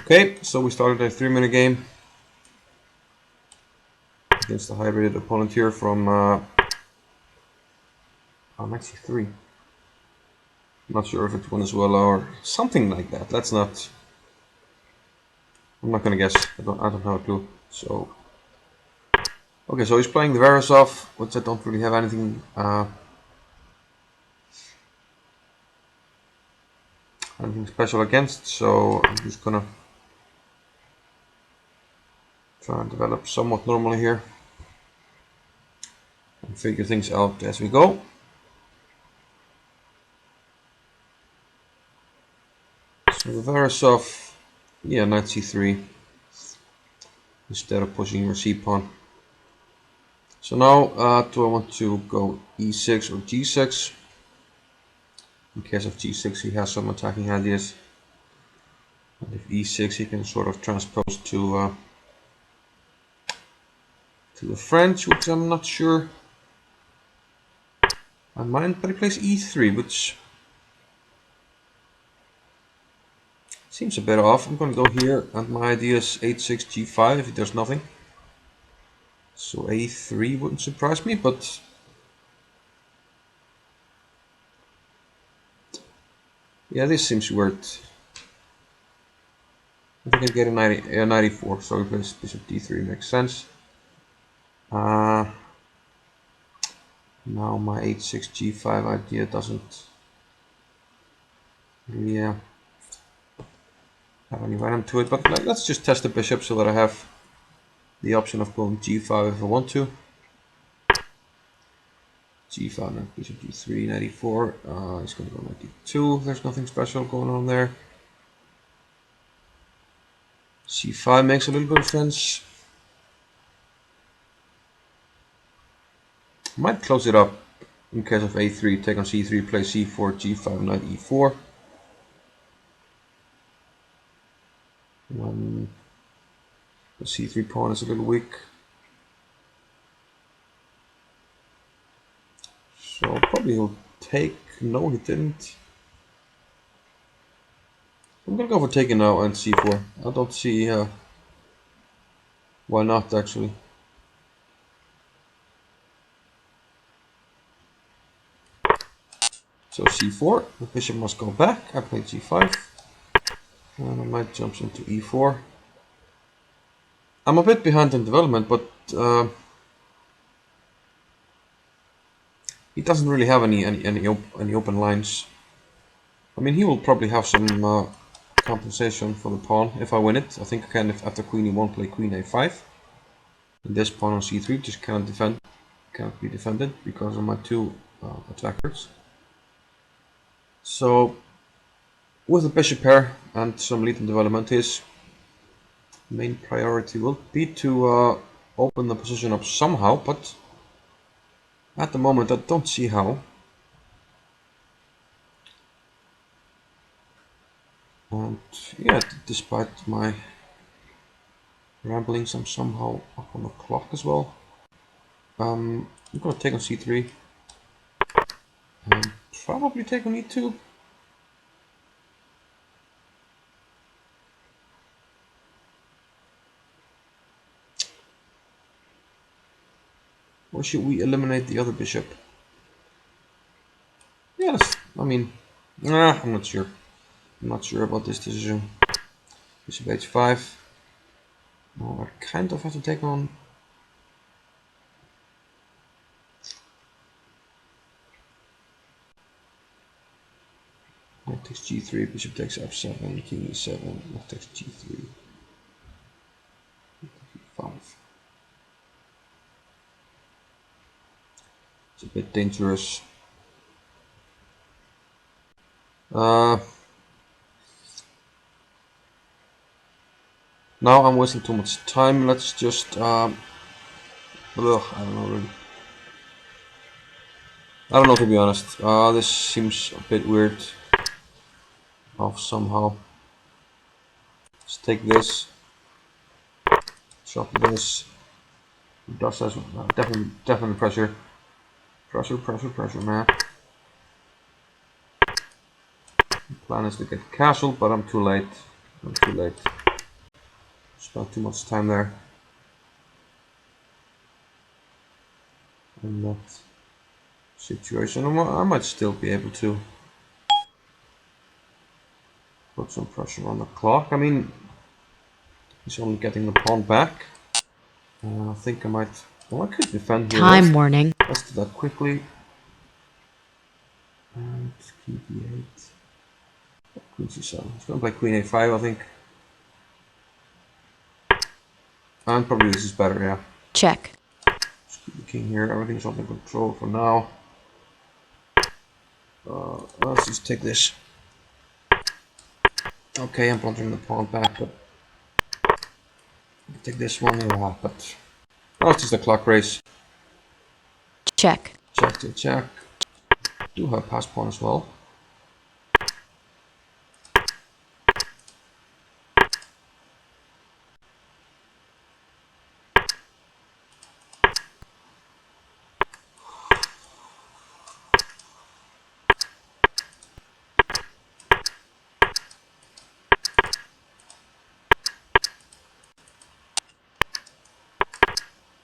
Okay, so we started a 3-minute game against the hybrid opponent here from actually 3. I'm not sure if it won as well or something like that. Let's not. I'm not gonna guess. I don't have a clue. So okay, so he's playing the Veresov, which I don't really have anything anything special against. So I'm just gonna try and develop somewhat normally here and figure things out as we go. So the Veresov, yeah, knight c3 instead of pushing your c pawn. So now, do I want to go e6 or g6? In case of g6, he has some attacking ideas. And if e6, he can sort of transpose to the French, which I'm not sure I mind, but he plays e3, which seems a bit off. I'm going to go here, and my idea is h6, g5 if he does nothing. So a3 wouldn't surprise me, but yeah, this seems weird. I think I get a 94, so he plays bishop d3 makes sense. Now my h6, g5 idea doesn't really have any venom to it, but let's just test the bishop so that I have the option of going g5 if I want to. g5, now bishop d3, 94. He's going to go knight d2. There's nothing special going on there. c5 makes a little bit of sense. Might close it up in case of a3, take on c3, play c4, g5, knight e4. The c3 pawn is a little weak. So probably he'll take. No, he didn't. I'm gonna go for taking now and c4. I don't see why not actually. So c4, the bishop must go back. I play g5, and my knight jumps into e4. I'm a bit behind in development, but he doesn't really have any open lines. I mean, he will probably have some compensation for the pawn if I win it. I think I can if after queen e1 play queen a5. And this pawn on c3 just can't be defended because of my two attackers. So with the bishop pair and some lead in development, his main priority will be to open the position up somehow, but at the moment I don't see how. And yeah, despite my ramblings, I'm somehow up on the clock as well. I'm gonna take on c3 and probably take on e2. Or should we eliminate the other bishop? Yes, I mean, I'm not sure. I'm not sure about this decision. Bishop h5. No, I kind of have to take on. Knight takes g3, bishop takes f7, king e7, knight takes g3, e5. It's a bit dangerous. Now I'm wasting too much time. Let's just I don't know really. I don't know, to be honest. This seems a bit weird. Off somehow. Let's take this. Chop this. Dust has definitely pressure. Pressure, man. The plan is to get castled, but I'm too late. Not too much time there. In that situation, I might still be able to put some pressure on the clock. I mean, he's only getting the pawn back. I think I might. Well, I could defend here. Time warning. Let's do that quickly. And king d8. Queen c7. He's gonna play queen a5, I think. And probably this is better, yeah. Check. Just keep the king here. Everything's under control for now. Let's just take this. Okay, I'm blundering the pawn back, but I'll take this one, yeah, but it's just a clock race. Check. Check to check. Do have pass pawn as well.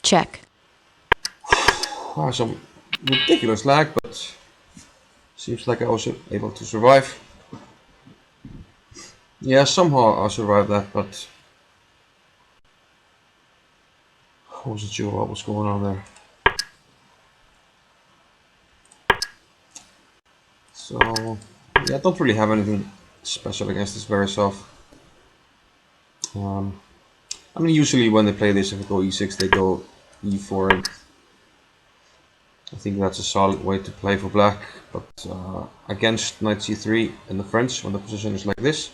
Check. Some ridiculous lag, but seems like I was able to survive. Yeah, somehow I survived that, but I wasn't sure what was going on there. So, yeah, I don't really have anything special against this Veresov. I mean, usually when they play this, if they go e6, they go e4, and I think that's a solid way to play for black. But against knight c3 in the French, when the position is like this,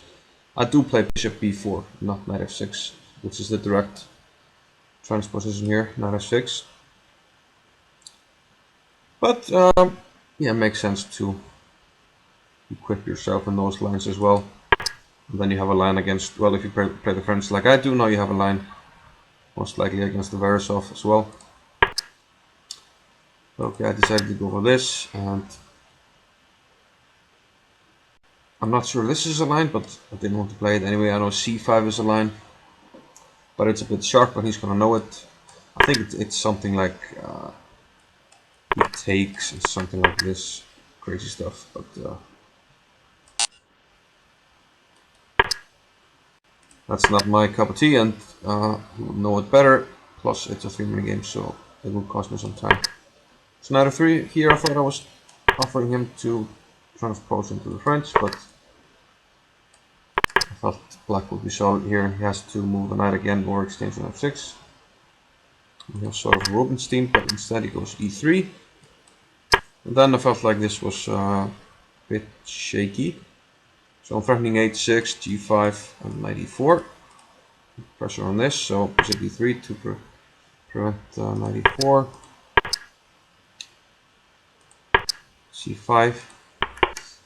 I do play bishop b4, not knight f6, which is the direct transposition here, knight f6. But yeah, it makes sense to equip yourself in those lines as well. And then you have a line against, well, if you play the French like I do, now you have a line most likely against the Veresov as well. Okay, I decided to go for this, and I'm not sure this is a line, but I didn't want to play it anyway. I know c5 is a line, but it's a bit sharp, but he's gonna know it. I think it's something like he takes, it's something like this, crazy stuff, but that's not my cup of tea, and he would know it better. Plus, it's a 3-minute game, so it will cost me some time. So knight f3 here. I thought I was offering him to transpose into the French, but I thought black would be solid here. He has to move the knight again or exchange on f6. We have sort of Rubinstein, but instead he goes e3. And then I felt like this was a bit shaky. So I'm threatening h6, g5, and knight e4. Pressure on this, so bishop e3 to prevent knight e4. c5.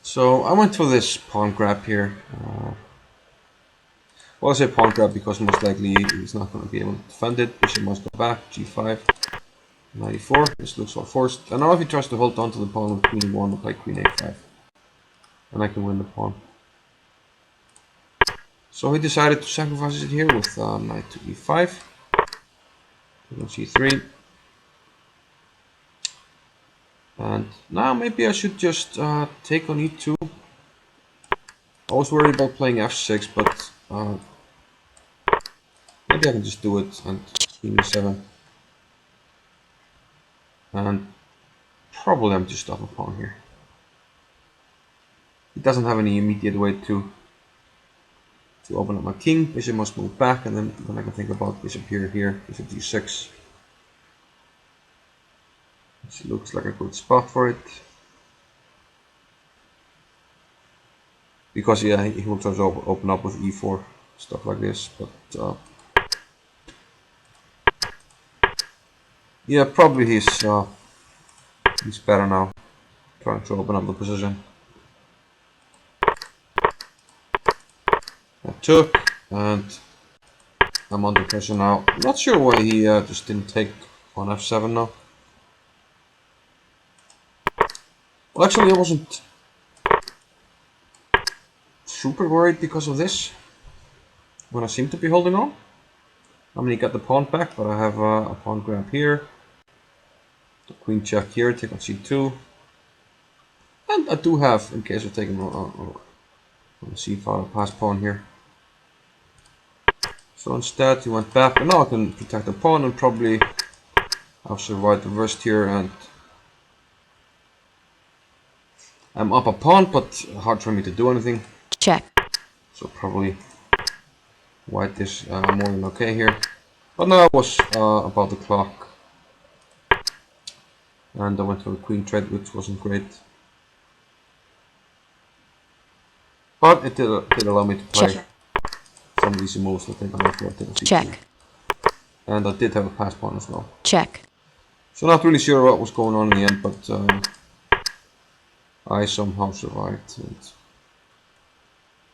So I went for this pawn grab here. Well, I say pawn grab because most likely he's not going to be able to defend it. Bishop must go back, g5, knight e4. This looks all forced. And now if he tries to hold on to the pawn with queen e1, I'll play queen a5. And I can win the pawn. So he decided to sacrifice it here with knight to e5. c3. And now maybe I should just take on e2. I was worried about playing f6, but maybe I can just do it and queen e7. And probably I'm just off a pawn here. He doesn't have any immediate way to open up my king. Bishop must move back, and then I can think about bishop here, bishop d6. This looks like a good spot for it. Because yeah, he will try to open up with e4, stuff like this, but yeah, probably he's better now, trying to open up the position. I took, and I'm under pressure now. I'm not sure why he just didn't take on f7 now. Well, actually, I wasn't super worried because of this, when I seem to be holding on. I'm gonna get the pawn back, but I have a pawn grab here. The queen check here, take on c2. And I do have, in case of taking on c5, a pass pawn here. So instead he went back, and now I can protect the pawn and probably have survived the worst here, and I'm up a pawn, but hard for me to do anything. Check. So probably white is more than okay here. But now I was about the clock. And I went for a queen trade, which wasn't great. But it did allow me to play Check. some easy moves. I think I went for c2. Check. And I did have a pass pawn as well. Check. So not really sure what was going on in the end, but I somehow survived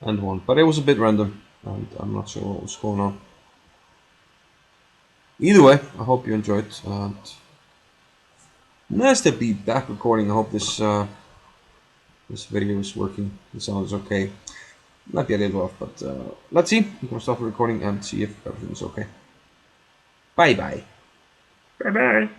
and won. But it was a bit random, and I'm not sure what was going on. Either way, I hope you enjoyed. And nice to be back recording. I hope this this video is working. The sound is okay. Might be a little off, but let's see. I'm gonna stop recording and see if everything is okay. Bye bye. Bye bye.